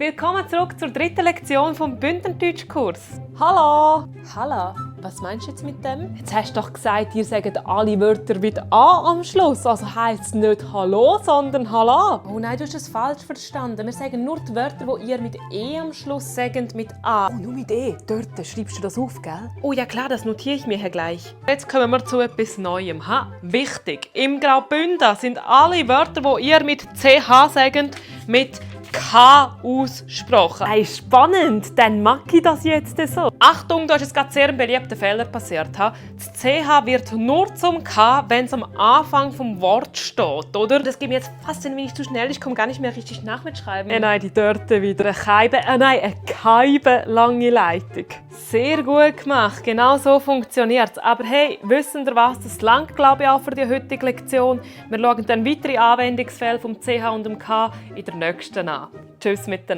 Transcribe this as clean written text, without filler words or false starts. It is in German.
Willkommen zurück zur dritten Lektion vom Bündnerdeutschkurs. Hallo! Hallo, was meinst du jetzt mit dem? Jetzt hast du doch gesagt, ihr sagt alle Wörter mit A am Schluss. Also heisst es nicht Hallo, sondern Hallo. Oh nein, du hast es falsch verstanden. Wir sagen nur die Wörter, die ihr mit E am Schluss sagt, mit A. Oh, nur mit E. Dort schreibst du das auf, gell? Oh ja klar, das notiere ich mir hier gleich. Jetzt kommen wir zu etwas Neuem. Wichtig, im Graubünden sind alle Wörter, die ihr mit CH sagt, mit K ausgesprochen. Hey, spannend, dann mag ich das jetzt so. Achtung, da ist jetzt gerade sehr ein beliebter Fehler passiert. Das CH wird nur zum K, wenn es am Anfang vom Wort steht, oder? Das geht mir jetzt fast ein wenig zu schnell, ich komme gar nicht mehr richtig nachmitschreiben. Nein, die Dörte wieder. Eine Keibe lange Leitung. Sehr gut gemacht, genau so funktioniert es. Aber hey, wissen ihr was? Das langt, glaube ich, auch für die heutige Lektion. Wir schauen dann weitere Anwendungsfälle vom CH und dem K in der nächsten an. Tschüss miteinander.